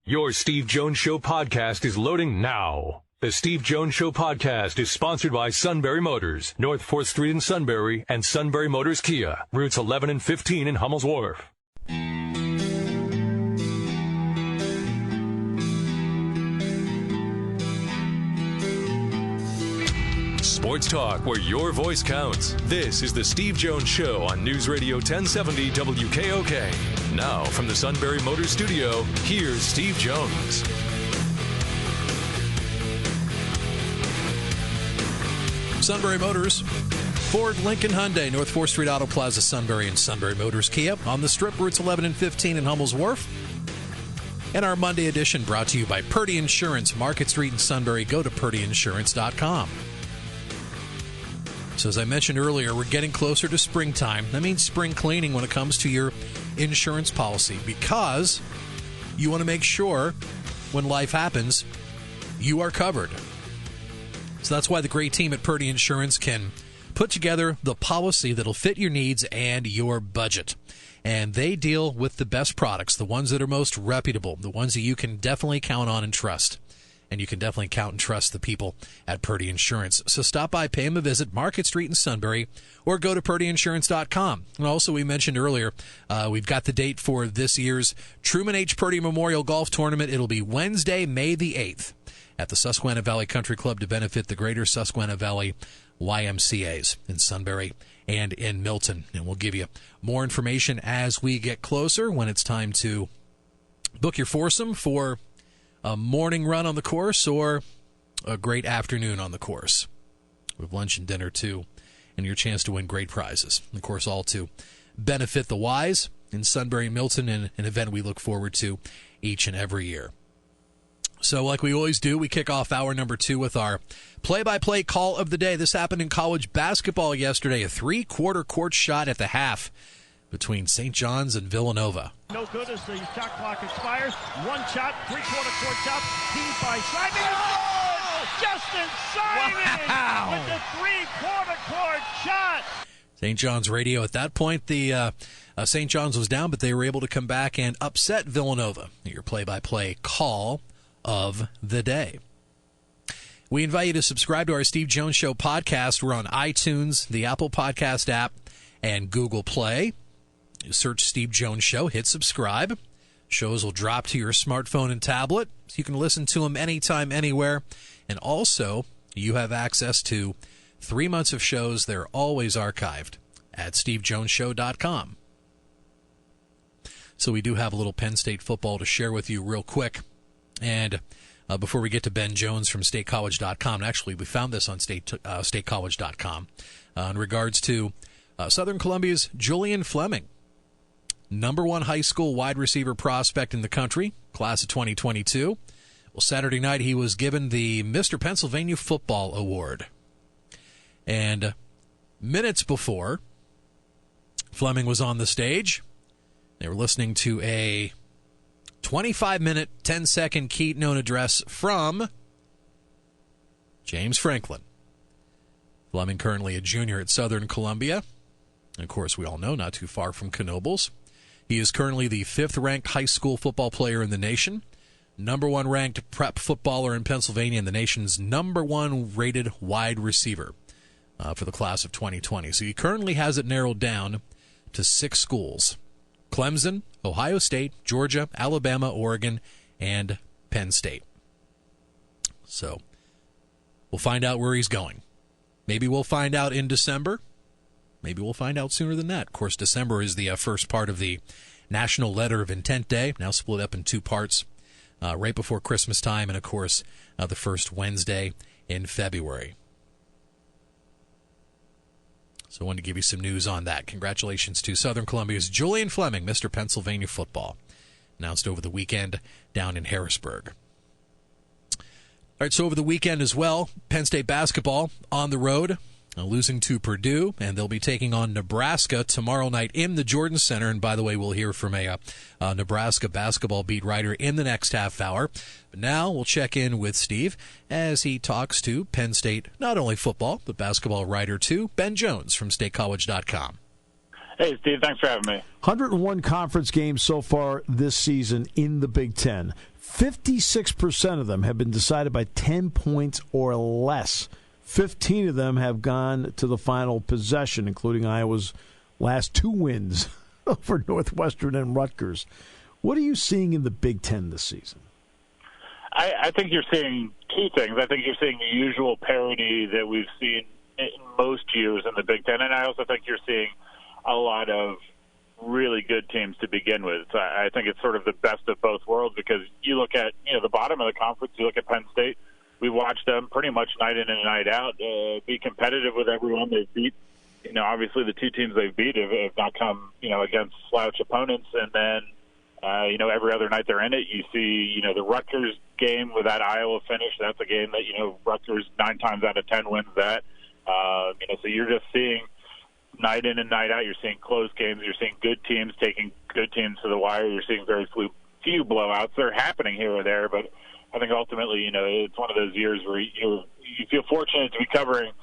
Your Steve Jones Show podcast is loading now. The Steve Jones Show podcast is sponsored by Sunbury Motors, North 4th Street in Sunbury, and Sunbury Motors Kia, routes 11 and 15 in Hummel's Wharf. Sports talk where your voice counts. This is the Steve Jones Show on News Radio 1070 WKOK. Now, from the Sunbury Motors Studio, here's Steve Jones. Sunbury Motors, Ford, Lincoln, Hyundai, North 4th Street Auto Plaza, Sunbury, and Sunbury Motors Kia on the Strip, routes 11 and 15 in Hummel's Wharf. And our Monday edition brought to you by Purdy Insurance, Market Street in Sunbury. Go to purdyinsurance.com. So as I mentioned earlier, we're getting closer to springtime. That means spring cleaning when it comes to your insurance policy, because you want to make sure when life happens, you are covered. So that's why the great team at Purdy Insurance can put together the policy that'll fit your needs and your budget. And they deal with the best products, the ones that are most reputable, the ones that you can definitely count on and trust. And you can definitely count and trust the people at Purdy Insurance. So stop by, pay them a visit, Market Street in Sunbury, or go to purdyinsurance.com. And also, we mentioned earlier, we've got the date for this year's Truman H. Purdy Memorial Golf Tournament. It'll be Wednesday, May the 8th at the Susquehanna Valley Country Club to benefit the Greater Susquehanna Valley YMCAs in Sunbury and in Milton. And we'll give you more information as we get closer when it's time to book your foursome for a morning run on the course or a great afternoon on the course with lunch and dinner too, and your chance to win great prizes. Of course, all to benefit the Ys in Sunbury and Milton, and an event we look forward to each and every year. So like we always do, we kick off hour number 2 with our play-by-play call of the day. This happened in college basketball yesterday, a 3-quarter court shot at the half between St. John's and Villanova. No good as the shot clock expires. One shot, 3-quarter court shot, teed by Simon. Oh! Justin Simon with the 3-quarter court shot. St. John's radio at that point, the St. John's was down, but they were able to come back and upset Villanova. Your play-by-play call of the day. We invite you to subscribe to our Steve Jones Show podcast. We're on iTunes, the Apple Podcast app, and Google Play. You search Steve Jones Show, hit subscribe. Shows will drop to your smartphone and tablet, so you can listen to them anytime, anywhere. And also, you have access to 3 months of shows. They're always archived at stevejonesshow.com. So we do have a little Penn State football to share with you real quick. And before we get to Ben Jones from statecollege.com, actually, we found this on statecollege.com in regards to Southern Columbia's Julian Fleming. Number 1 high school wide receiver prospect in the country, class of 2022. Well, Saturday night he was given the Mr. Pennsylvania Football Award. And minutes before Fleming was on the stage, they were listening to a 25-minute, 10-second keynote address from James Franklin. Fleming currently a junior at Southern Columbia. And of course, we all know, not too far from Knoebels. He is currently the 5th-ranked high school football player in the nation, number 1 ranked prep footballer in Pennsylvania, and the nation's number 1 rated wide receiver for the class of 2020. So he currently has it narrowed down to 6 schools: Clemson, Ohio State, Georgia, Alabama, Oregon, and Penn State. So we'll find out where he's going. Maybe we'll find out in December. Maybe we'll find out sooner than that. Of course, December is the first part of the National Letter of Intent Day, now split up in 2 parts, right before Christmas time, and, of course, the first Wednesday in February. So I wanted to give you some news on that. Congratulations to Southern Columbia's Julian Fleming, Mr. Pennsylvania Football, announced over the weekend down in Harrisburg. All right, so over the weekend as well, Penn State basketball on the road, losing to Purdue, and they'll be taking on Nebraska tomorrow night in the Jordan Center. And by the way, we'll hear from a Nebraska basketball beat writer in the next half hour. But now we'll check in with Steve as he talks to Penn State, not only football, but basketball writer too, Ben Jones from statecollege.com. Hey, Steve, thanks for having me. 101 conference games so far this season in the Big Ten. 56% of them have been decided by 10 points or less. 15 of them have gone to the final possession, including Iowa's last 2 wins over Northwestern and Rutgers. What are you seeing in the Big Ten this season? I think you're seeing 2 things. I think you're seeing the usual parity that we've seen in most years in the Big Ten, and I also think you're seeing a lot of really good teams to begin with. So I think it's sort of the best of both worlds because you look at the bottom of the conference, you look at Penn State, we watched them pretty much night in and night out be competitive with everyone they've beat. Obviously the 2 teams they've beat have not come, against slouch opponents, and then every other night they're in it. You see, the Rutgers game with that Iowa finish. That's a game that, Rutgers 9 times out of 10 wins that. So you're just seeing night in and night out. You're seeing close games. You're seeing good teams taking good teams to the wire. You're seeing very few blowouts. They're happening here or there, but I think ultimately, it's one of those years where you feel fortunate to be covering,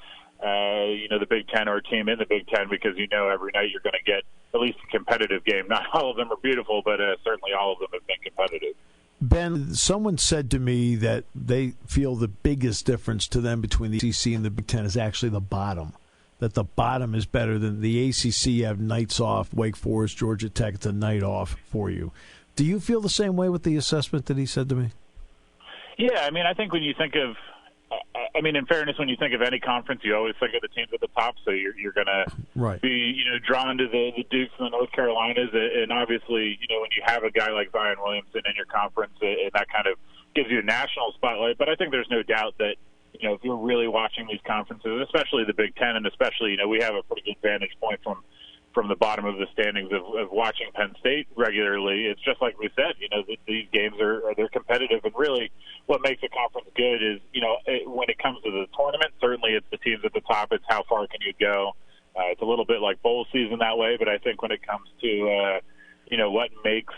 the Big Ten or a team in the Big Ten because every night you're going to get at least a competitive game. Not all of them are beautiful, but certainly all of them have been competitive. Ben, someone said to me that they feel the biggest difference to them between the ACC and the Big Ten is actually the bottom, that the bottom is better than the ACC. You have nights off, Wake Forest, Georgia Tech, it's a night off for you. Do you feel the same way with the assessment that he said to me? Yeah, I think when you think of in fairness, when you think of any conference, you always think of the teams at the top. So you're going to be, drawn to the Dukes and the North Carolinas. And obviously, when you have a guy like Zion Williamson in your conference, and that kind of gives you a national spotlight. But I think there's no doubt that, if you're really watching these conferences, especially the Big Ten, and especially, we have a pretty good vantage point from the bottom of the standings of watching Penn State regularly. It's just like we said, these games they're competitive, and really what makes a conference good is, when it comes to the tournament, certainly it's the teams at the top. It's how far can you go. It's a little bit like bowl season that way, but I think when it comes to, what makes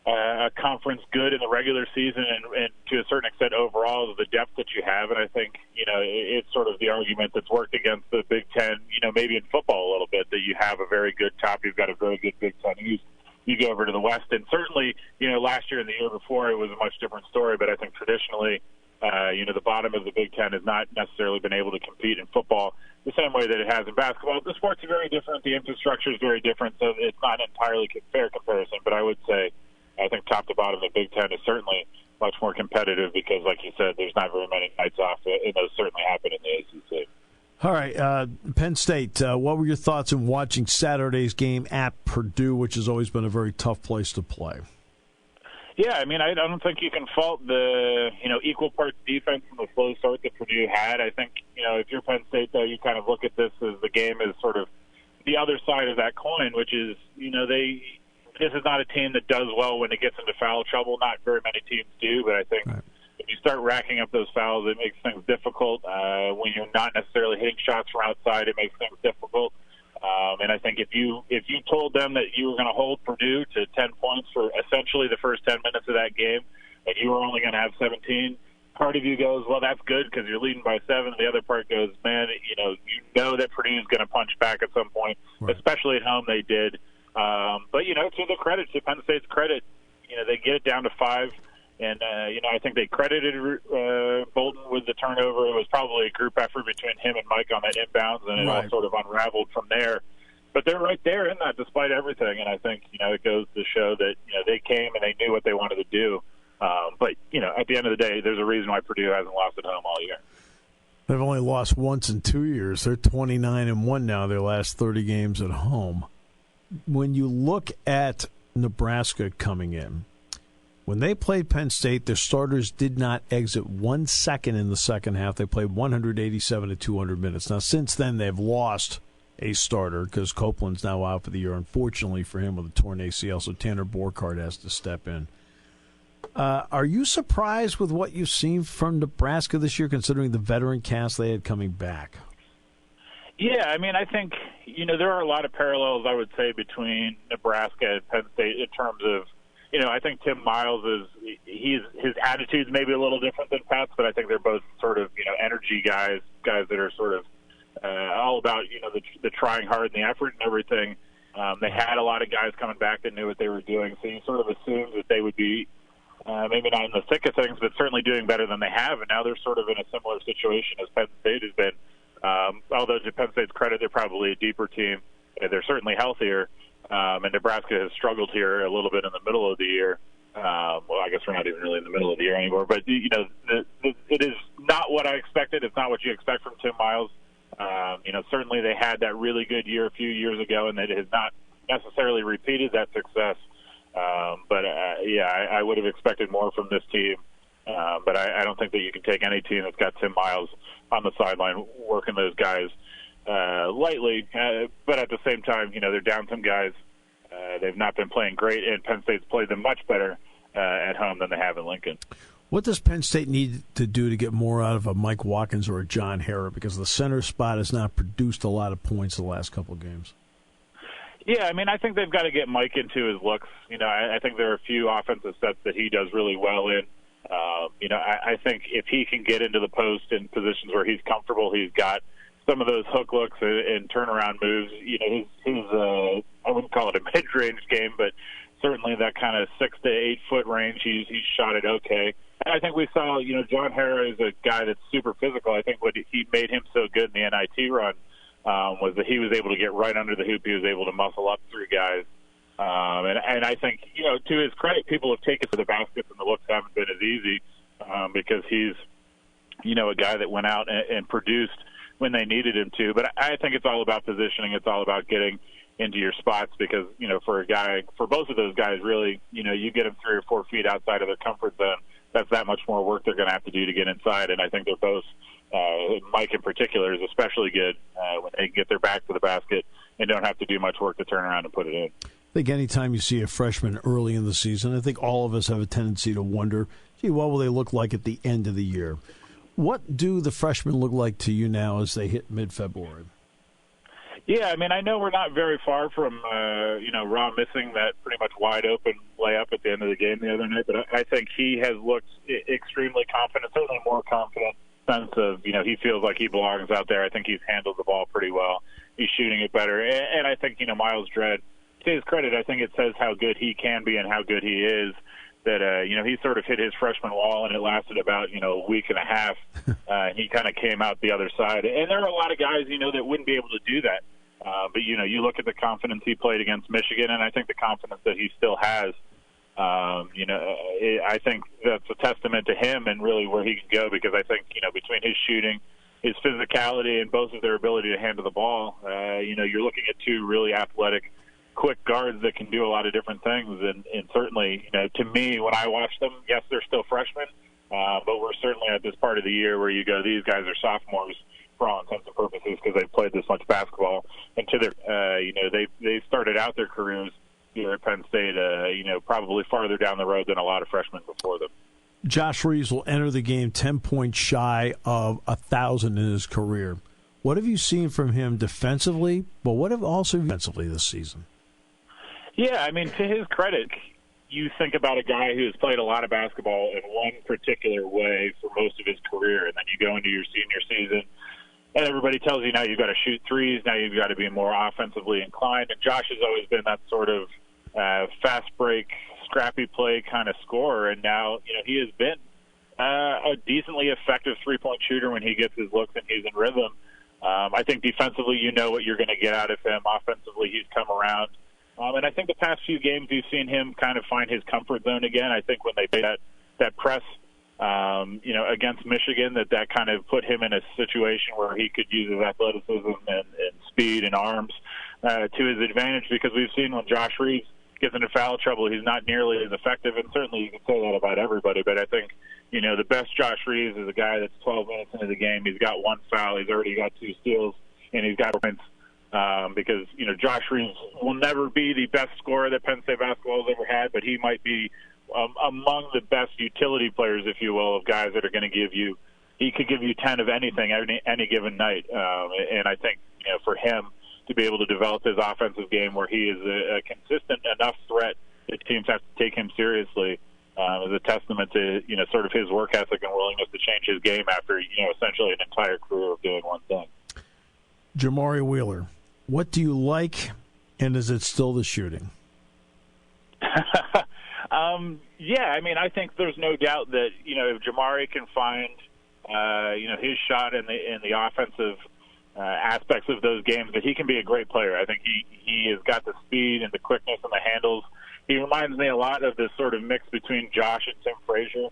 a conference good in the regular season and to a certain extent overall is the depth that you have. And I think, it's sort of the argument that's worked against the Big Ten, maybe in football a little bit, that you have a very good top, you've got a very good Big Ten East. You go over to the West, and certainly, last year and the year before it was a much different story, but I think traditionally, the bottom of the Big Ten has not necessarily been able to compete in football the same way that it has in basketball. The sports are very different, the infrastructure is very different, so it's not an entirely fair comparison, but I would say I think top to bottom, the Big Ten is certainly much more competitive because, like you said, there's not very many nights off, and those certainly happen in the ACC. All right, Penn State, what were your thoughts on watching Saturday's game at Purdue, which has always been a very tough place to play? Yeah, I don't think you can fault the, equal parts defense and the slow start that Purdue had. I think, if you're Penn State, though, you kind of look at this as the game as sort of the other side of that coin, which is, this is not a team that does well when it gets into foul trouble. Not very many teams do, but I think if you start racking up those fouls, it makes things difficult. When you're not necessarily hitting shots from outside, it makes things difficult. And I think if you told them that you were going to hold Purdue to 10 points for essentially the first 10 minutes of that game, and you were only going to have 17, part of you goes, well, that's good because you're leading by 7. The other part goes, man, you know that Purdue is going to punch back at some point, especially at home they did. But, to the credit, to Penn State's credit, they get it down to 5. And, I think they credited Bolton with the turnover. It was probably a group effort between him and Mike on that inbounds, and it all sort of unraveled from there. But they're right there in that despite everything. And I think, it goes to show that, they came and they knew what they wanted to do. But, at the end of the day, there's a reason why Purdue hasn't lost at home all year. They've only lost once in 2 years. They're 29-1 now, their last 30 games at home. When you look at Nebraska coming in, when they played Penn State, their starters did not exit 1 second in the second half. They played 187 to 200 minutes. Now, since then, they've lost a starter because Copeland's now out for the year, unfortunately for him, with a torn ACL, so Tanner Borkhardt has to step in. Are you surprised with what you've seen from Nebraska this year, considering the veteran cast they had coming back? Yeah, I think, there are a lot of parallels, I would say, between Nebraska and Penn State in terms of, I think Tim Miles his attitude's maybe a little different than Pat's, but I think they're both sort of, energy guys that are sort of all about, the trying hard and the effort and everything. They had a lot of guys coming back that knew what they were doing, so you sort of assumed that they would be maybe not in the thick of things, but certainly doing better than they have, and now they're sort of in a similar situation as Penn State has been. Although to Penn State's credit, they're probably a deeper team. They're certainly healthier, and Nebraska has struggled here a little bit in the middle of the year. Well, I guess we're not even really in the middle of the year anymore, but it is not what I expected. It's not what you expect from Tim Miles. Certainly they had that really good year a few years ago, and it has not necessarily repeated that success. I would have expected more from this team. But I don't think that you can take any team that's got Tim Miles on the sideline working those guys lightly. But at the same time, they're down some guys. They've not been playing great, and Penn State's played them much better at home than they have in Lincoln. What does Penn State need to do to get more out of a Mike Watkins or a John Harrer? Because the center spot has not produced a lot of points the last couple of games. Yeah, I think they've got to get Mike into his looks. I think there are a few offensive sets that he does really well in. I think if he can get into the post in positions where he's comfortable, he's got some of those hook looks and turnaround moves. His I wouldn't call it a mid-range game, but certainly that kind of 6 to 8 foot range, he's shot it okay. And I think we saw, John Harrer is a guy that's super physical. I think what he made him so good in the NIT run was that he was able to get right under the hoop. He was able to muscle up through guys. And I think, to his credit, people have taken to the baskets and the looks haven't been as easy because he's, a guy that went out and produced when they needed him to. But I think it's all about positioning. It's all about getting into your spots because, for both of those guys, really, you get them 3 or 4 feet outside of their comfort zone. That's that much more work they're going to have to do to get inside. And I think they're both, Mike in particular, is especially good when they can get their back to the basket and don't have to do much work to turn around and put it in. I think anytime you see a freshman early in the season, I think all of us have a tendency to wonder, gee, what will they look like at the end of the year? What do the freshmen look like to you now as they hit mid-February? Yeah, I know we're not very far from, Ra missing that pretty much wide-open layup at the end of the game the other night, but I think he has looked extremely confident, certainly more confident sense of, he feels like he belongs out there. I think he's handled the ball pretty well. He's shooting it better. And I think, Miles Dredd, to his credit, I think it says how good he can be and how good he is that, he sort of hit his freshman wall, and it lasted about, a week and a half. He kind of came out the other side. And there are a lot of guys, that wouldn't be able to do that. But, you look at the confidence he played against Michigan, and I think the confidence that he still has, I think that's a testament to him and really where he can go because I think, between his shooting, his physicality, and both of their ability to handle the ball, you're looking at 2 really athletic, quick guards that can do a lot of different things. And certainly, to me, when I watch them, yes, they're still freshmen, but we're certainly at this part of the year where you go, these guys are sophomores for all intents and purposes because they've played this much basketball. And to their, they started out their careers here at Penn State, probably farther down the road than a lot of freshmen before them. Josh Reeves will enter the game 10 points shy of 1,000 in his career. What have you seen from him defensively, but what have also offensively this season? Yeah, to his credit, you think about a guy who has played a lot of basketball in one particular way for most of his career, and then you go into your senior season, and everybody tells you now you've got to shoot threes, now you've got to be more offensively inclined, and Josh has always been that sort of fast break, scrappy play kind of scorer, and now he has been a decently effective three-point shooter when he gets his looks and he's in rhythm. I think defensively you know what you're going to get out of him. Offensively he's come around. And I think the past few games you've seen him kind of find his comfort zone again. I think when they played that press against Michigan, that kind of put him in a situation where he could use his athleticism and speed and arms to his advantage because we've seen when Josh Reeves gets into foul trouble, he's not nearly as effective, and certainly you can say that about everybody, but I think, the best Josh Reeves is a guy that's 12 minutes into the game. He's got 1 foul, he's already got 2 steals, and he's got points because, Josh Reeves will never be the best scorer that Penn State basketball has ever had, but he might be among the best utility players, if you will, of guys that are going to he could give you 10 of anything any given night. And I think, for him to be able to develop his offensive game where he is a consistent enough threat that teams have to take him seriously is a testament to, sort of his work ethic and willingness to change his game after, essentially an entire career of doing one thing. Jamari Wheeler, what do you like And is it still the shooting? Yeah, I mean, I think there's no doubt that, if Jamari can find, his shot in the offensive aspects of those games, that he can be a great player. I think he has got the speed and the quickness and the handles. He reminds me a lot of this sort of mix between Josh and Tim Frazier.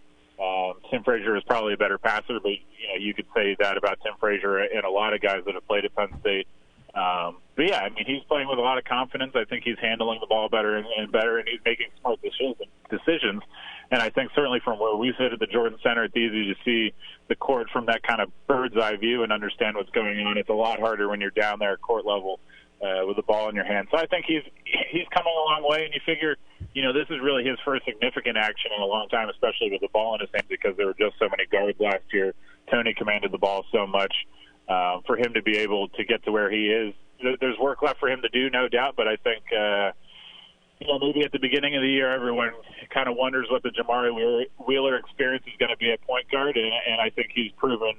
Tim Frazier is probably a better passer, but you could say that about Tim Frazier and a lot of guys that have played at Penn State. But yeah, I mean, he's playing with a lot of confidence. I think he's handling the ball better and better, and he's making smart decisions. And I think certainly from where we sit at the Jordan Center, it's easy to see the court from that kind of bird's eye view and understand what's going on. It's a lot harder when you're down there at court level with the ball in your hand. So I think he's coming a long way, and you figure, this is really his first significant action in a long time, especially with the ball in his hands, because there were just so many guards last year. Tony commanded the ball so much. For him to be able to get to where he is, there's work left for him to do, no doubt. But I think, maybe at the beginning of the year, everyone kind of wonders what the Jamari Wheeler experience is going to be at point guard, and I think he's proven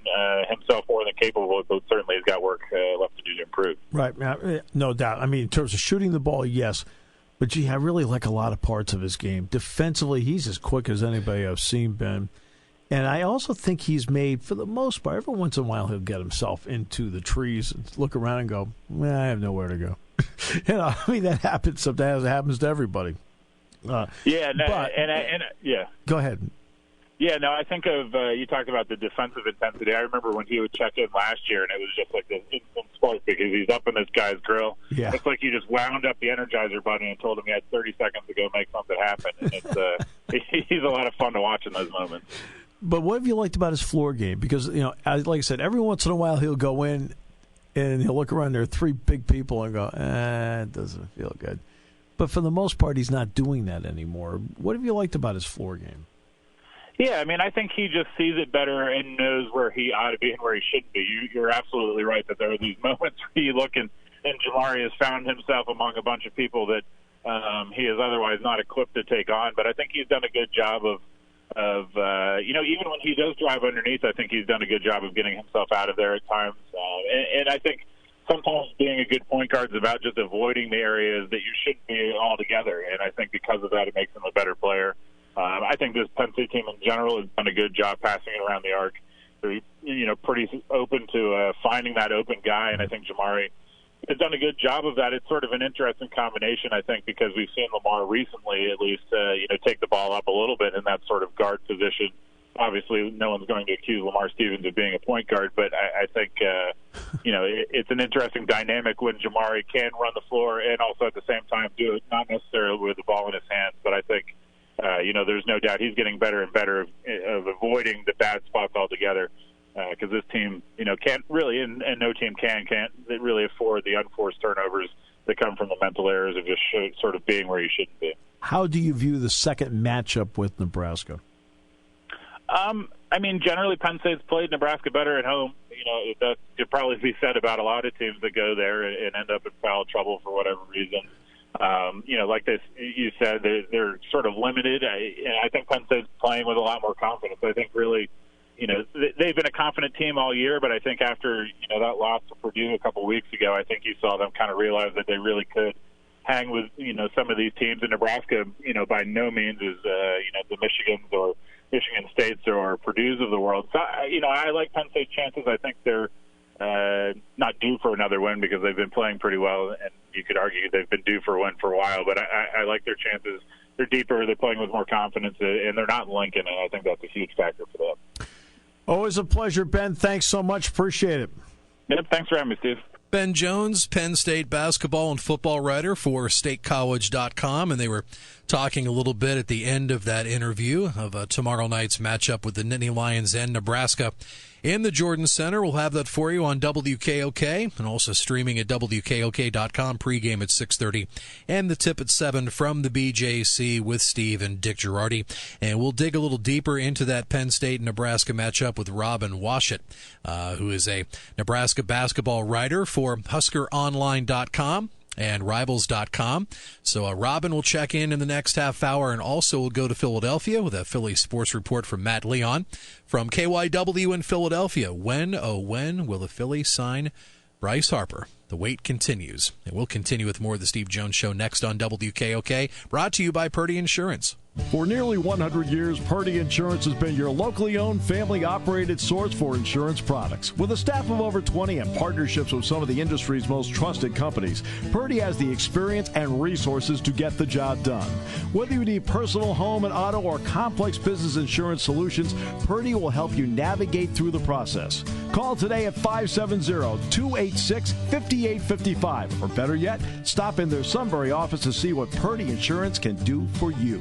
himself more than capable, but certainly he's got work left to do to improve. Right, no doubt. I mean, in terms of shooting the ball, yes. But, gee, I really like a lot of parts of his game. Defensively, he's as quick as anybody I've seen, Ben. And I also think he's made, for the most part, every once in a while he'll get himself into the trees and look around and go, I have nowhere to go. I mean, that happens sometimes. It happens to everybody. Yeah. Go ahead. Yeah, no, I think of, you talked about the defensive intensity. I remember when he would check in last year, and it was just like this instant spark because he's up in this guy's grill. Yeah. It's like you just wound up the Energizer button and told him he had 30 seconds to go make something happen. And it's he's a lot of fun to watch in those moments. But what have you liked about his floor game? Because, like I said, every once in a while he'll go in and he'll look around. There are three big people and go, it doesn't feel good. But for the most part, he's not doing that anymore. What have you liked about his floor game? Yeah, I mean, I think he just sees it better and knows where he ought to be and where he shouldn't be. You're absolutely right that there are these moments where you look and Jamari has found himself among a bunch of people that he is otherwise not equipped to take on. But I think he's done a good job of even when he does drive underneath, I think he's done a good job of getting himself out of there at times. And I think sometimes being a good point guard is about just avoiding the areas that you shouldn't be altogether. And I think because of that, it makes him a better player. I think this Penn State team in general has done a good job passing it around the arc. They're, pretty open to finding that open guy, and I think Jamari has done a good job of that. It's sort of an interesting combination, I think, because we've seen Lamar recently at least, take the ball up a little bit in that sort of guard position. Obviously, no one's going to accuse Lamar Stevens of being a point guard, but I think, it's an interesting dynamic when Jamari can run the floor and also at the same time do it, not necessarily with the ball in his hands, but I think, there's no doubt he's getting better and better of avoiding the bad spots altogether. Because this team, can't really, and no team can't really afford the unforced turnovers that come from the mental errors of just sort of being where you shouldn't be. How do you view the second matchup with Nebraska? I mean, generally Penn State's played Nebraska better at home. That could probably be said about a lot of teams that go there and end up in foul trouble for whatever reason. Like this, you said, they're sort of limited. I think Penn State's playing with a lot more confidence. I think really, they've been a confident team all year, but I think after, that loss to Purdue a couple weeks ago, I think you saw them kind of realize that they really could hang with, some of these teams. In Nebraska, by no means is, the Michigans or Michigan States or Purdue's of the world. So, I like Penn State's chances. I think they're not due for another win because they've been playing pretty well, and you could argue they've been due for a win for a while, but I like their chances. They're deeper, they're playing with more confidence, and they're not in Lincoln, and I think that's a huge factor for them. Always a pleasure, Ben. Thanks so much. Appreciate it. Yep, thanks for having me, Steve. Ben Jones, Penn State basketball and football writer for statecollege.com, and they were talking a little bit at the end of that interview of tomorrow night's matchup with the Nittany Lions and Nebraska in the Jordan Center. We'll have that for you on WKOK and also streaming at WKOK.com, pregame at 6:30 and the tip at 7 from the BJC with Steve and Dick Girardi. And we'll dig a little deeper into that Penn State-Nebraska matchup with Robin Washut, who is a Nebraska basketball writer for HuskerOnline.com and Rivals.com. So Robin will check in the next half hour, and also we'll go to Philadelphia with a Phillies sports report from Matt Leon from KYW in Philadelphia. When will the Phillies sign Bryce Harper? The wait continues. And we'll continue with more of the Steve Jones Show next on WKOK, brought to you by Purdy Insurance. For nearly 100 years, Purdy Insurance has been your locally owned, family-operated source for insurance products. With a staff of over 20 and partnerships with some of the industry's most trusted companies, Purdy has the experience and resources to get the job done. Whether you need personal, home, and auto, or complex business insurance solutions, Purdy will help you navigate through the process. Call today at 570-286-5855. Or better yet, stop in their Sunbury office to see what Purdy Insurance can do for you.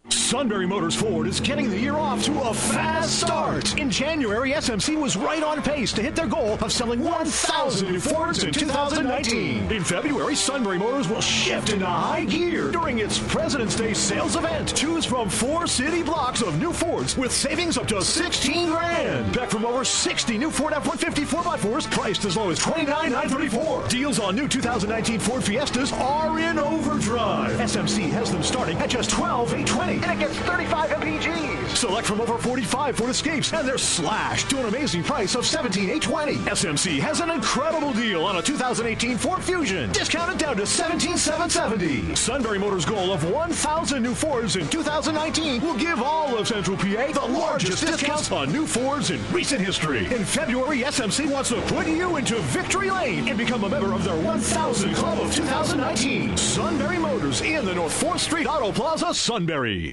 Sunbury Motors Ford is getting the year off to a fast start. In January, SMC was right on pace to hit their goal of selling 1,000 new Fords in 2019. In February, Sunbury Motors will shift into high gear during its President's Day sales event. Choose from 4 city blocks of new Fords with savings up to $16,000. Back from over 60 new Ford F-150 4x4s priced as low as $29,934. Deals on new 2019 Ford Fiestas are in overdrive. SMC has them starting at just $12,820. And it gets 35 MPGs. Select from over 45 Ford Escapes, and they're slashed to an amazing price of $17,820. SMC has an incredible deal on a 2018 Ford Fusion, discounted down to $17,770. Sunbury Motors' goal of 1,000 new Fords in 2019 will give all of Central PA the largest discounts on new Fords in recent history. In February, SMC wants to put you into victory lane and become a member of their 1,000 Club of 2019. Sunbury Motors in the North 4th Street Auto Plaza, Sunbury.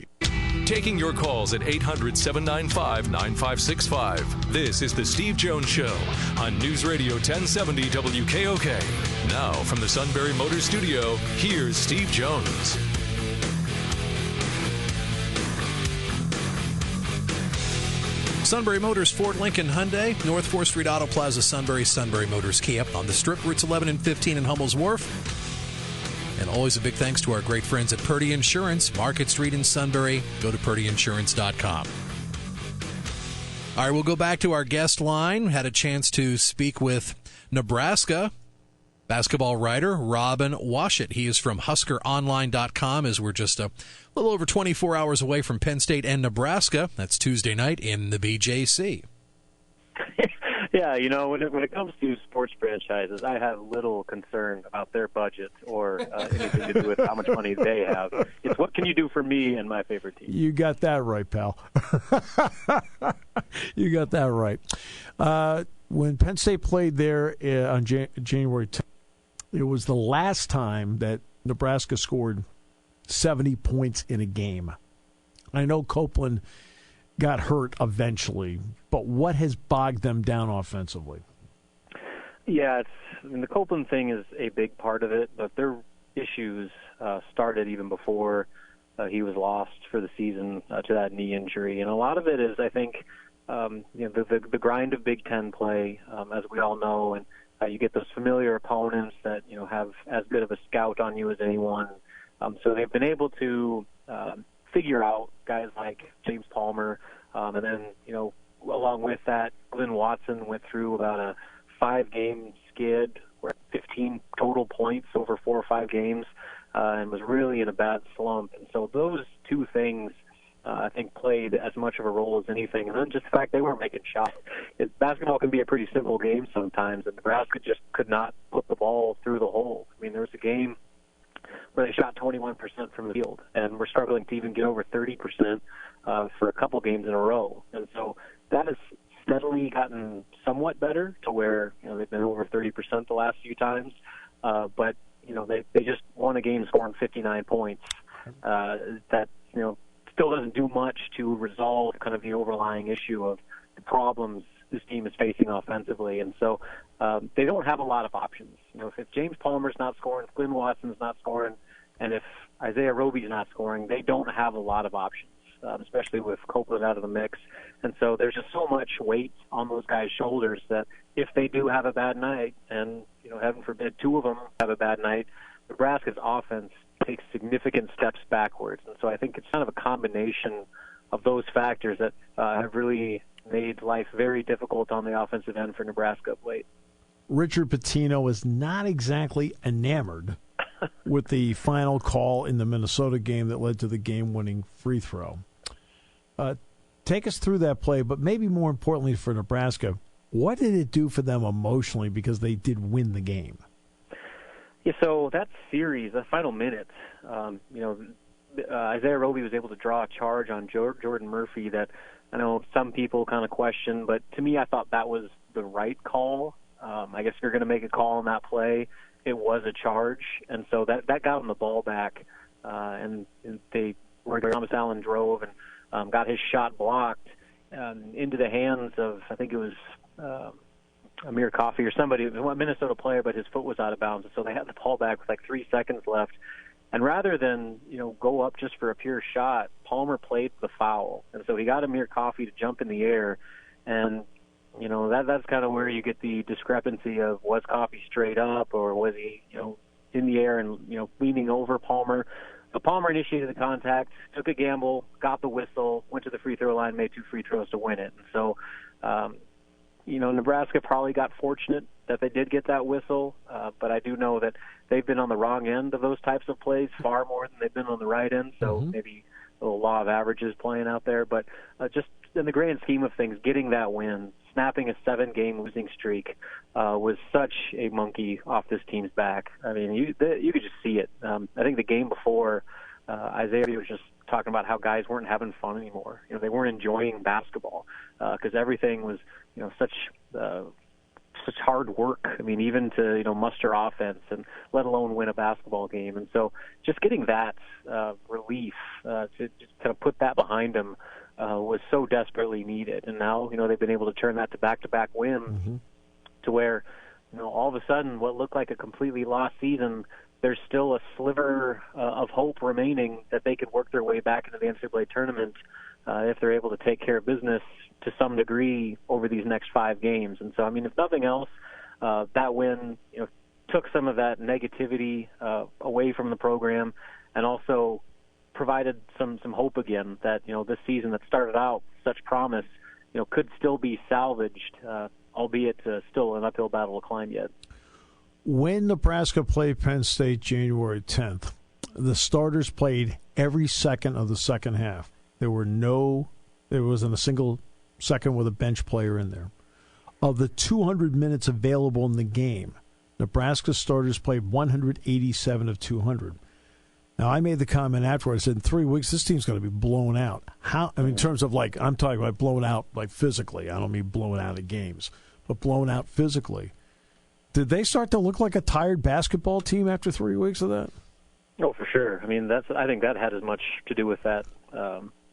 Taking your calls at 800-795-9565. This is the Steve Jones Show on News Radio 1070 WKOK. Now from the Sunbury Motors Studio, here's Steve Jones. Sunbury Motors, Fort Lincoln Hyundai, North 4th Street Auto Plaza, Sunbury, Sunbury Motors Kia on the Strip, routes 11 and 15 in Hummel's Wharf. And always a big thanks to our great friends at Purdy Insurance, Market Street in Sunbury. Go to purdyinsurance.com. All right, we'll go back to our guest line. Had a chance to speak with Nebraska basketball writer Robin Washut. He is from HuskerOnline.com, as we're just a little over 24 hours away from Penn State and Nebraska. That's Tuesday night in the BJC. Yeah, you know, when it comes to sports franchises, I have little concern about their budget or anything to do with how much money they have. It's what can you do for me and my favorite team. You got that right, pal. You got that right. When Penn State played there on January 10th, it was the last time that Nebraska scored 70 points in a game. I know Copeland got hurt eventually, but what has bogged them down offensively? Yeah, the Copeland thing is a big part of it, but their issues started even before he was lost for the season to that knee injury. And a lot of it is, I think, the grind of Big Ten play, as we all know, and you get those familiar opponents that have as good of a scout on you as anyone. So they've been able to figure out guys like James Palmer, and then, along with that, Glenn Watson went through about a 5-game skid, where 15 total points over 4 or 5 games, and was really in a bad slump. And so those two things, I think, played as much of a role as anything. And then just the fact they weren't making shots. Basketball can be a pretty simple game sometimes, and Nebraska just could not put the ball through the hole. I mean, there was a game where they shot 21% from the field, and we're struggling to even get over 30% for a couple games in a row. And so that has steadily gotten somewhat better to where they've been over 30% the last few times. But they just won a game scoring 59 points. That still doesn't do much to resolve kind of the overlying issue of the problems this team is facing offensively. And so they don't have a lot of options. If James Palmer's not scoring, if Glenn Watson's not scoring, and if Isaiah Roby's not scoring, they don't have a lot of options, especially with Copeland out of the mix. And so there's just so much weight on those guys' shoulders that if they do have a bad night, and heaven forbid 2 of them have a bad night, Nebraska's offense takes significant steps backwards. And so I think it's kind of a combination of those factors that have really made life very difficult on the offensive end for Nebraska of late. Richard Pitino is not exactly enamored with the final call in the Minnesota game that led to the game-winning free throw. Take us through that play, but maybe more importantly for Nebraska, what did it do for them emotionally because they did win the game? Yeah, so that series, the final minutes, Isaiah Roby was able to draw a charge on Jordan Murphy that I know some people kind of question, but to me, I thought that was the right call. I guess if you're going to make a call on that play, it was a charge, and so that got him the ball back, and Thomas Allen drove and got his shot blocked into the hands of, I think it was Amir Coffey or somebody, a Minnesota player, but his foot was out of bounds, and so they had the ball back with like 3 seconds left. And rather than, go up just for a pure shot, Palmer played the foul. And so he got Amir Coffey to jump in the air. And, that's kind of where you get the discrepancy of was Coffey straight up or was he, in the air and, leaning over Palmer. But Palmer initiated the contact, took a gamble, got the whistle, went to the free throw line, made 2 free throws to win it. And so, Nebraska probably got fortunate that they did get that whistle, but I do know that they've been on the wrong end of those types of plays far more than they've been on the right end, so maybe a little law of averages playing out there. But just in the grand scheme of things, getting that win, snapping a 7-game losing streak was such a monkey off this team's back. I mean, you could just see it. I think the game before, Isaiah was just talking about how guys weren't having fun anymore. They weren't enjoying basketball because everything was, such hard work. I mean, even to, muster offense and let alone win a basketball game. And so just getting that relief to just kind of put that behind them was so desperately needed. And now, they've been able to turn that to back-to-back wins to where, all of a sudden what looked like a completely lost season, there's still a sliver of hope remaining that they could work their way back into the NCAA tournament if they're able to take care of business to some degree over these next 5 games. And so, I mean, if nothing else, that win, took some of that negativity away from the program and also provided some hope again that, this season that started out such promise, could still be salvaged, albeit still an uphill battle to climb yet. When Nebraska played Penn State January 10th, the starters played every second of the second half. There wasn't a single second with a bench player in there. Of the 200 minutes available in the game, Nebraska starters played 187 of 200. Now, I made the comment afterwards, I said, in 3 weeks, this team's going to be blown out. In terms of, I'm talking about blown out, physically. I don't mean blown out of games, but blown out physically. Did they start to look like a tired basketball team after 3 weeks of that? Oh, for sure. I mean, I think that had as much to do with that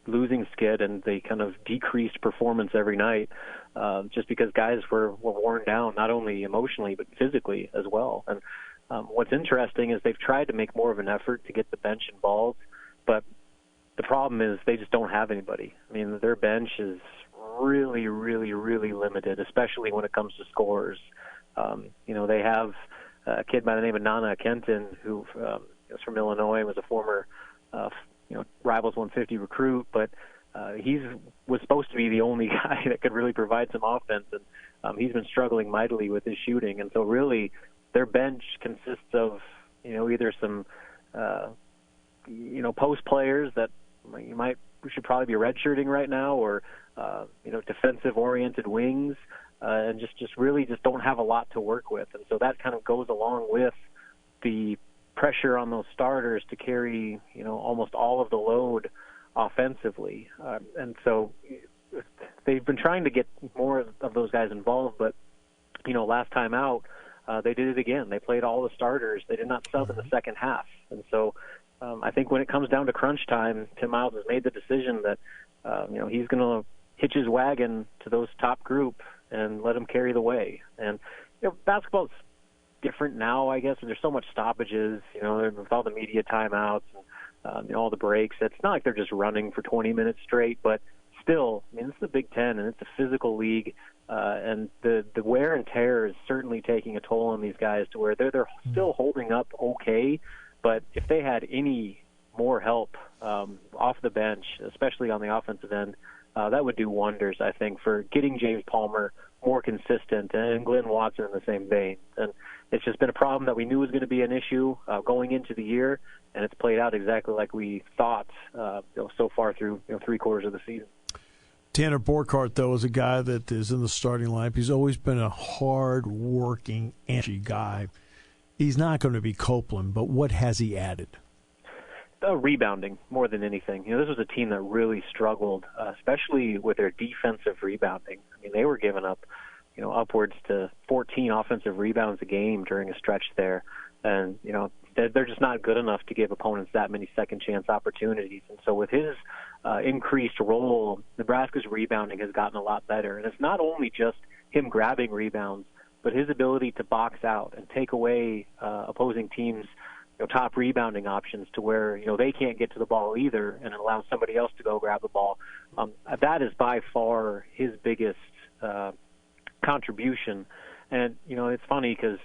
losing skid and the kind of decreased performance every night, just because guys were worn down, not only emotionally but physically as well. And what's interesting is they've tried to make more of an effort to get the bench involved, but the problem is they just don't have anybody. I mean, their bench is really, really, really limited, especially when it comes to scorers. They have a kid by the name of Nana Kenton who is from Illinois, was a former Rivals 150 recruit, but he was supposed to be the only guy that could really provide some offense, and he's been struggling mightily with his shooting. And so really their bench consists of, either some, post players that we should probably be redshirting right now, or, defensive-oriented wings, and just really don't have a lot to work with. And so that kind of goes along with the pressure on those starters to carry, almost all of the load offensively. And so they've been trying to get more of those guys involved, but, last time out, they did it again. They played all the starters. They did not sub in the second half. And so I think when it comes down to crunch time, Tim Miles has made the decision that, he's going to hitch his wagon to those top group and let them carry the way. And, basketball's different now, I guess, and there's so much stoppages, with all the media timeouts and all the breaks. It's not like they're just running for 20 minutes straight, but still, I mean, it's the Big Ten, and it's a physical league, and the wear and tear is certainly taking a toll on these guys to where they're still holding up okay, but if they had any more help off the bench, especially on the offensive end, that would do wonders, I think, for getting James Palmer more consistent, and Glenn Watson in the same vein. And it's just been a problem that we knew was going to be an issue going into the year, and it's played out exactly like we thought so far through 3 quarters of the season. Tanner Borkhardt, though, is a guy that is in the starting lineup. He's always been a hard-working, energy guy. He's not going to be Copeland, but what has he added? Rebounding more than anything. This was a team that really struggled, especially with their defensive rebounding. I mean, they were giving up, upwards to 14 offensive rebounds a game during a stretch there. And, they're just not good enough to give opponents that many second chance opportunities. And so with his increased role, Nebraska's rebounding has gotten a lot better. And it's not only just him grabbing rebounds, but his ability to box out and take away opposing teams' top rebounding options to where they can't get to the ball either, and allow somebody else to go grab the ball. That is by far his biggest contribution. And it's funny because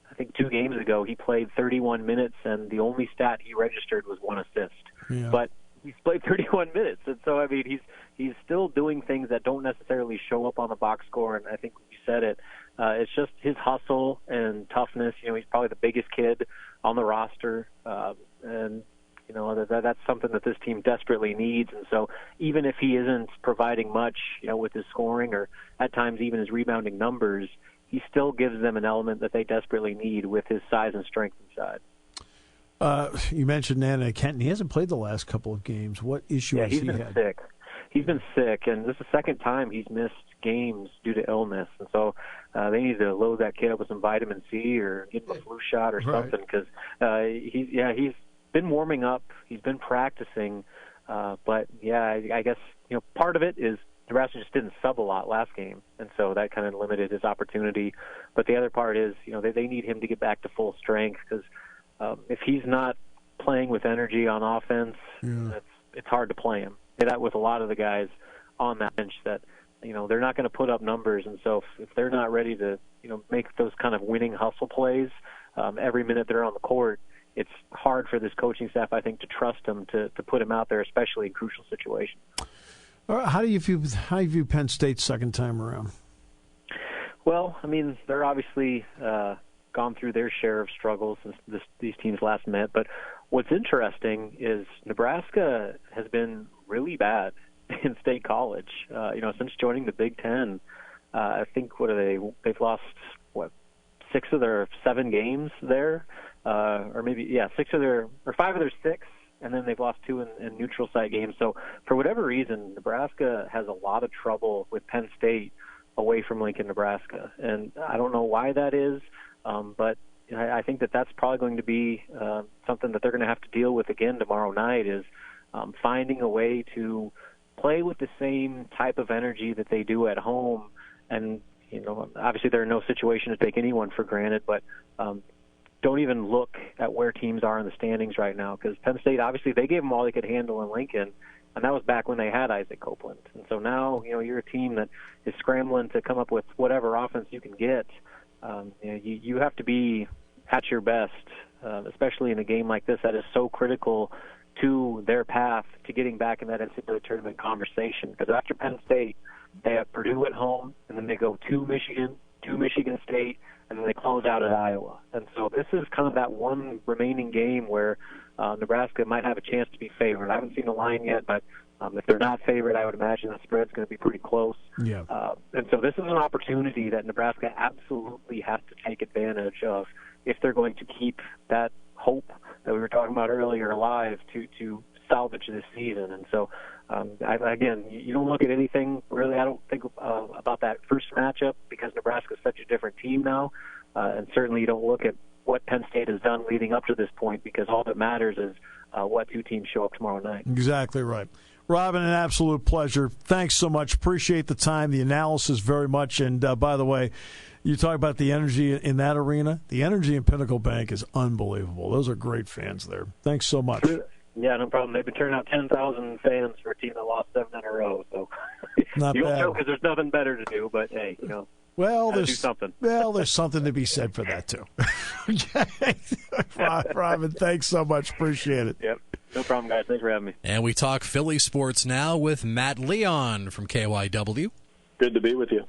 I think 2 games ago he played 31 minutes, and the only stat he registered was 1 assist. Yeah. But he's played 31 minutes, and so I mean he's still doing things that don't necessarily show up on the box score. And I think you said it. It's just his hustle and toughness. He's probably the biggest kid on the roster, and that's something that this team desperately needs. And so even if he isn't providing much, with his scoring or at times even his rebounding numbers, he still gives them an element that they desperately need with his size and strength inside. You mentioned Nana Kenton. He hasn't played the last couple of games. What issue has he had? He's been sick. He's been sick, and this is the second time he's missed games due to illness. And so they need to load that kid up with some vitamin C or give him a flu shot or something, because he's been warming up. He's been practicing. But, I guess, part of it is Nebraska just didn't sub a lot last game, and so that kind of limited his opportunity. But the other part is, they need him to get back to full strength, because if he's not playing with energy on offense, it's hard to play him. That with a lot of the guys on that bench that, they're not going to put up numbers. And so if they're not ready to, make those kind of winning hustle plays every minute they're on the court, it's hard for this coaching staff, I think, to trust them to put him out there, especially in crucial situations. How do you view Penn State's second time around? Well, I mean, they're obviously gone through their share of struggles since these teams last met. But what's interesting is Nebraska has been really bad in State College. Since joining the Big Ten, I think they've lost 6 of their 7 games there, or maybe 5 of their 6. And then they've lost 2 in neutral site games. So for whatever reason, Nebraska has a lot of trouble with Penn State away from Lincoln, Nebraska. And I don't know why that is, but I think that's probably going to be something that they're going to have to deal with again tomorrow night, is finding a way to play with the same type of energy that they do at home. And, obviously they're in no situation to take anyone for granted, but don't even look at where teams are in the standings right now, because Penn State, obviously, they gave them all they could handle in Lincoln, and that was back when they had Isaac Copeland. And so now, you're a team that is scrambling to come up with whatever offense you can get. You have to be at your best, especially in a game like this that is so critical to their path to getting back in that NCAA tournament conversation. Because after Penn State, they have Purdue at home, and then they go to Michigan State, and then they close out at Iowa. And so this is kind of that one remaining game where Nebraska might have a chance to be favored. I haven't seen the line yet, but if they're not favored, I would imagine the spread's going to be pretty close. Yeah. And so this is an opportunity that Nebraska absolutely has to take advantage of if they're going to keep that hope that we were talking about earlier alive to salvage this season. And so, again, you don't look at anything really, I don't think, about that first matchup, because Nebraska is such a different team now. And certainly you don't look at what Penn State has done leading up to this point, because all that matters is what 2 teams show up tomorrow night. Exactly right. Robin, an absolute pleasure. Thanks so much. Appreciate the time, the analysis very much. And by the way, you talk about the energy in that arena. The energy in Pinnacle Bank is unbelievable. Those are great fans there. Thanks so much. Yeah, no problem. They've been turning out 10,000 fans for a team that lost 7 in a row. So not you bad. don't know, because there's nothing better to do. But hey, well, do something. Well, there's something to be said for that too. Robin, thanks so much. Appreciate it. Yep. No problem, guys. Thanks for having me. And we talk Philly sports now with Matt Leon from KYW. Good to be with you.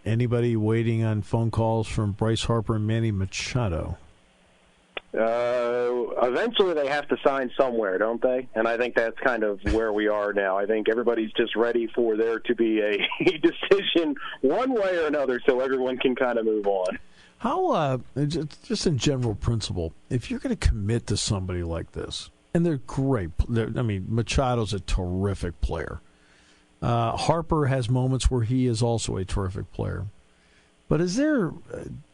Anybody waiting on phone calls from Bryce Harper and Manny Machado? Eventually they have to sign somewhere, don't they? And I think that's kind of where we are now. I think everybody's just ready for there to be a decision one way or another so everyone can kind of move on. How, just in general principle, if you're going to commit to somebody like this, and they're great. Machado's a terrific player. Harper has moments where he is also a terrific player. But is there,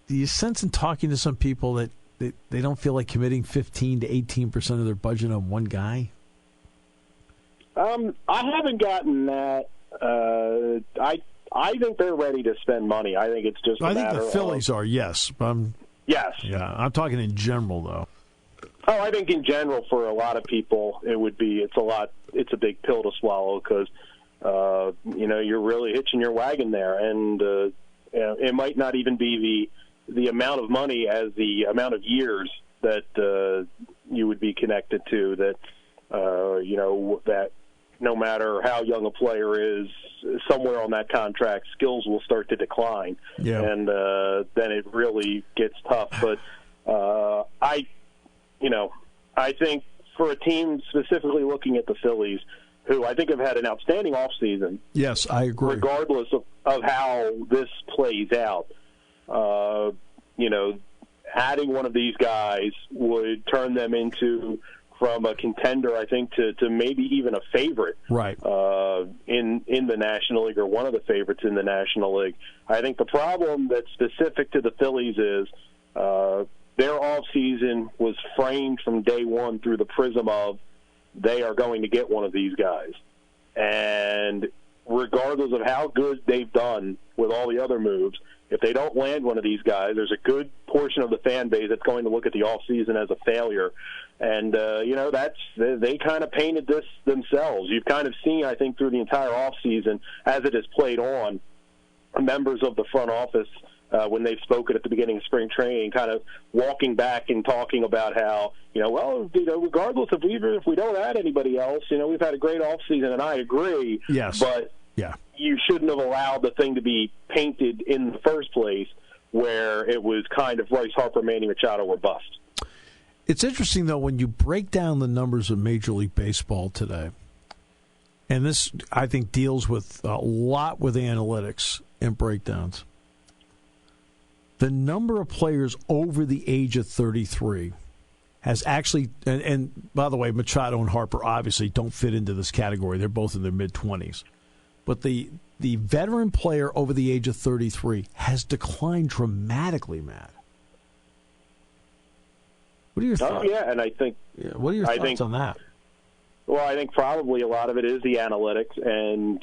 do you sense in talking to some people that they don't feel like committing 15 to 18% of their budget on one guy? I haven't gotten that. I think they're ready to spend money. I think it's just. I think the Phillies are, yes. Yes. Yeah, I'm talking in general though. Oh, I think in general for a lot of people it would be. It's a big pill to swallow because you're really hitching your wagon there, and it might not even be the amount of money as the amount of years that you would be connected to, that that no matter how young a player is, somewhere on that contract, skills will start to decline. Yeah. And then it really gets tough. But I think for a team specifically looking at the Phillies, who I think have had an outstanding offseason. Yes, I agree. Regardless of how this plays out, adding one of these guys would turn them into, from a contender, I think, to maybe even a favorite, right? In the National League, or one of the favorites in the National League. I think the problem that's specific to the Phillies is their offseason was framed from day one through the prism of they are going to get one of these guys. And regardless of how good they've done with all the other moves, if they don't land one of these guys, there's a good portion of the fan base that's going to look at the offseason as a failure. And, they kind of painted this themselves. You've kind of seen, I think, through the entire offseason, as it has played on, members of the front office, when they've spoken at the beginning of spring training, kind of walking back and talking about how, regardless if we don't add anybody else, we've had a great offseason, and I agree. Yes. But yeah, you shouldn't have allowed the thing to be painted in the first place where it was kind of Bryce Harper, Manny Machado were bust. It's interesting, though, when you break down the numbers of Major League Baseball today, and this, I think, deals with a lot with analytics and breakdowns. The number of players over the age of 33 has actually, and by the way, Machado and Harper obviously don't fit into this category. They're both in their mid-20s. But the veteran player over the age of 33 has declined dramatically, Matt. What are your thoughts? Oh, yeah, and I think... Yeah, what are your thoughts on that? Well, I think probably a lot of it is the analytics, and,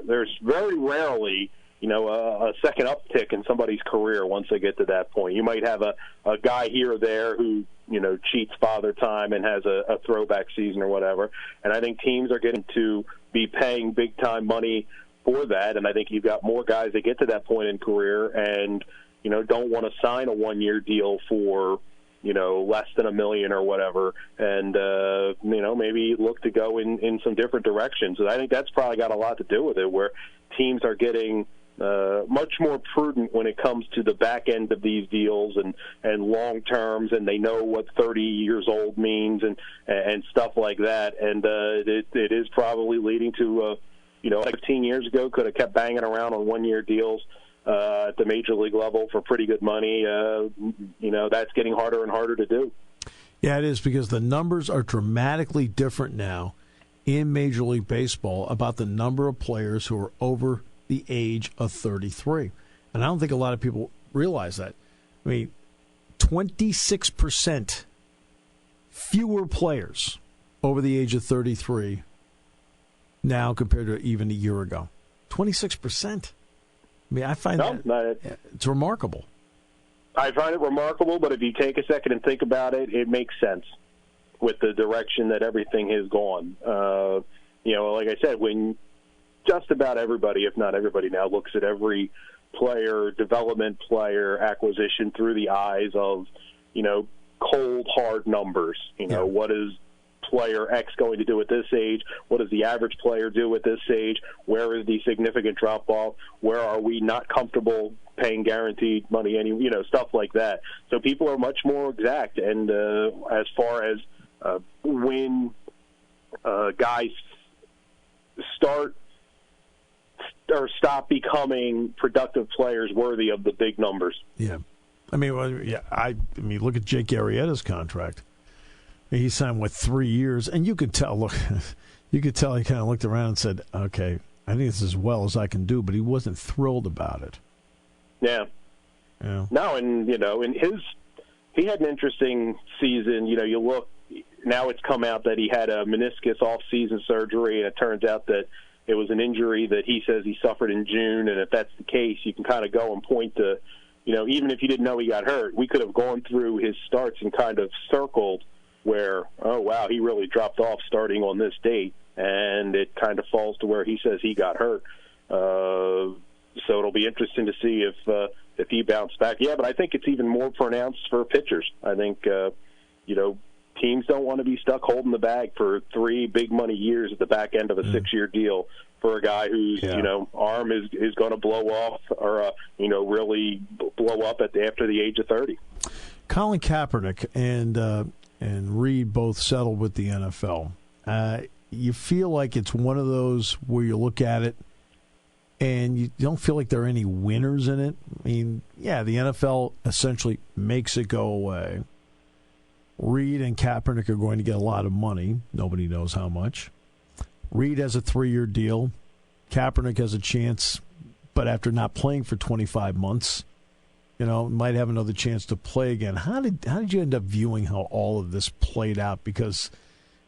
there's very rarely, a second uptick in somebody's career once they get to that point. You might have a guy here or there who, cheats Father Time and has a throwback season or whatever, and I think teams are getting to be paying big-time money for that, and I think you've got more guys that get to that point in career and, don't want to sign a one-year deal for, less than $1 million or whatever, and, maybe look to go in some different directions. And I think that's probably got a lot to do with it, where teams are getting much more prudent when it comes to the back end of these deals and long terms, and they know what 30 years old means and stuff like that. And it is probably leading to, 15 years ago could have kept banging around on one-year deals at the major league level for pretty good money. That's getting harder and harder to do. Yeah, it is, because the numbers are dramatically different now in Major League Baseball about the number of players who are over the age of 33. And I don't think a lot of people realize that. I mean, 26% fewer players over the age of 33 now compared to even a year ago. 26%. I mean, I find it's remarkable. I find it remarkable, but if you take a second and think about it, it makes sense with the direction that everything has gone. Like I said, when just about everybody, if not everybody now, looks at every player, development player acquisition through the eyes of, cold, hard numbers. What is player X going to do at this age? What does the average player do at this age? Where is the significant drop-off? Where are we not comfortable paying guaranteed money, stuff like that. So people are much more exact. And as far as when guys start or stop becoming productive players worthy of the big numbers. Yeah. I mean, look at Jake Arrieta's contract. He signed, 3 years? And you could tell, he kind of looked around and said, okay, I think it's as well as I can do, but he wasn't thrilled about it. Yeah. No, and, he had an interesting season. You look, now it's come out that he had a meniscus off-season surgery, and it turns out that it was an injury that he says he suffered in June, and if that's the case, you can kind of go and point to, even if you didn't know he got hurt, we could have gone through his starts and kind of circled where, oh, wow, he really dropped off starting on this date, and it kind of falls to where he says he got hurt. So it'll be interesting to see if he bounced back. Yeah, but I think it's even more pronounced for pitchers. I think, teams don't want to be stuck holding the bag for 3 big money years at the back end of a 6-year deal for a guy whose arm is going to blow off or really blow up after the age of 30. Colin Kaepernick and Reed both settled with the NFL. You feel like it's one of those where you look at it and you don't feel like there are any winners in it. I mean, yeah, the NFL essentially makes it go away. Reed and Kaepernick are going to get a lot of money. Nobody knows how much. Reed has a 3-year deal. Kaepernick has a chance, but after not playing for 25 months, might have another chance to play again. How did you end up viewing how all of this played out? Because,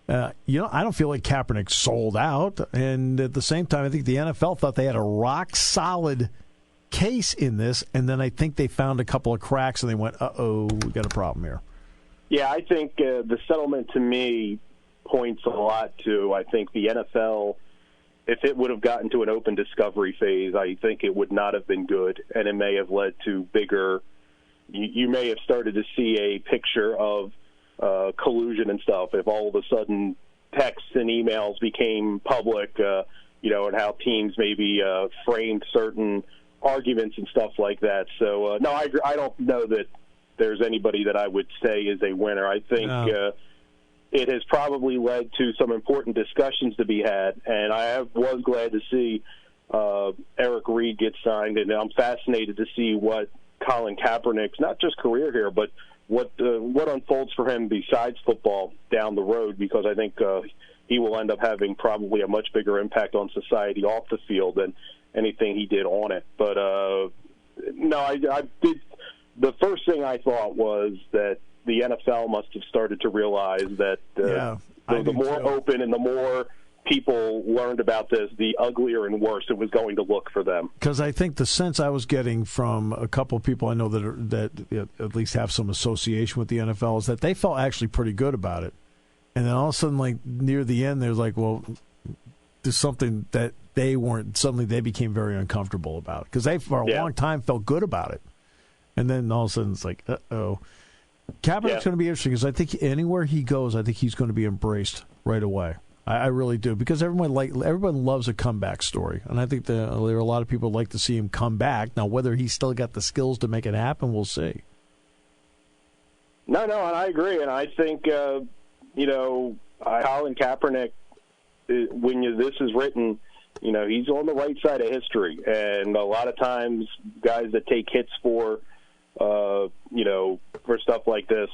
I don't feel like Kaepernick sold out. And at the same time, I think the NFL thought they had a rock-solid case in this. And then I think they found a couple of cracks and they went, uh-oh, we got a problem here. Yeah, I think the settlement to me points a lot to, I think the NFL, if it would have gotten to an open discovery phase, I think it would not have been good, and it may have led to bigger, you may have started to see a picture of collusion and stuff if all of a sudden texts and emails became public, and how teams maybe framed certain arguments and stuff like that. So, no, I don't know that there's anybody that I would say is a winner. I think it has probably led to some important discussions to be had, and I was glad to see Eric Reed get signed, and I'm fascinated to see what Colin Kaepernick's, not just career here, but what unfolds for him besides football down the road, because I think he will end up having probably a much bigger impact on society off the field than anything he did on it. But, no, I did. The first thing I thought was that the NFL must have started to realize that the more open and the more people learned about this, the uglier and worse it was going to look for them. Because I think the sense I was getting from a couple of people I know that at least have some association with the NFL is that they felt actually pretty good about it. And then all of a sudden, like near the end, there's like, well, there's something that they weren't, suddenly they became very uncomfortable about. Because they, for a long time, felt good about it. And then all of a sudden it's like, uh-oh. Kaepernick's going to be interesting because I think anywhere he goes, I think he's going to be embraced right away. I really do, because everyone loves a comeback story, and I think there are a lot of people who like to see him come back. Now, whether he's still got the skills to make it happen, we'll see. No, and I agree, and I think Colin Kaepernick, when this is written, he's on the right side of history, and a lot of times guys that take hits for stuff like this,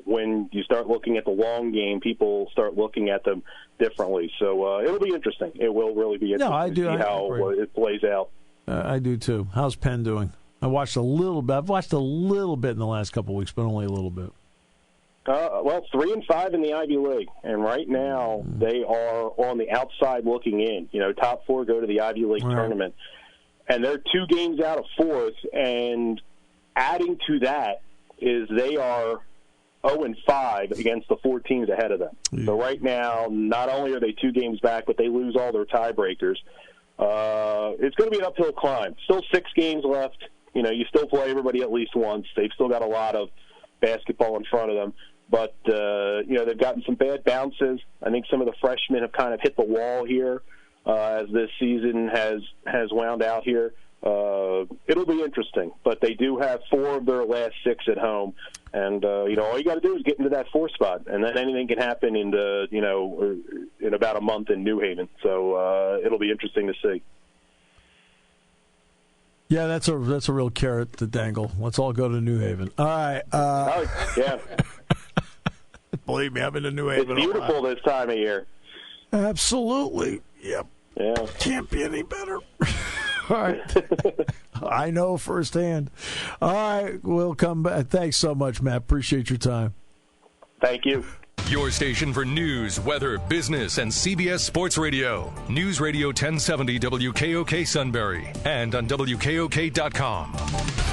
when you start looking at the long game, people start looking at them differently. So it'll be interesting. It will really be interesting to see how it plays out. I do too. How's Penn doing? I watched a little bit. I've watched a little bit in the last couple of weeks, but only a little bit. Well, 3-5 in the Ivy League, and right now they are on the outside looking in. Top 4 go to the Ivy League tournament, and they're 2 games out of 4th. And adding to that is they are 0-5 against the 4 teams ahead of them. So right now, not only are they 2 games back, but they lose all their tiebreakers. It's going to be an uphill climb. Still 6 games left. You still play everybody at least once. They've still got a lot of basketball in front of them. But, they've gotten some bad bounces. I think some of the freshmen have kind of hit the wall here. as this season has wound out here. It'll be interesting, but they do have 4 of their last 6 at home, and all you got to do is get into that 4 spot, and then anything can happen in about a month in New Haven. So it'll be interesting to see. Yeah, that's a real carrot to dangle. Let's all go to New Haven. All right. Yeah. Believe me, I've been to New Haven. It's beautiful this time of year. Absolutely. Yep. Yeah. Can't be any better. All right. I know firsthand. All right. We'll come back. Thanks so much, Matt. Appreciate your time. Thank you. Your station for news, weather, business, and CBS Sports Radio. News Radio 1070 WKOK Sunbury and on WKOK.com.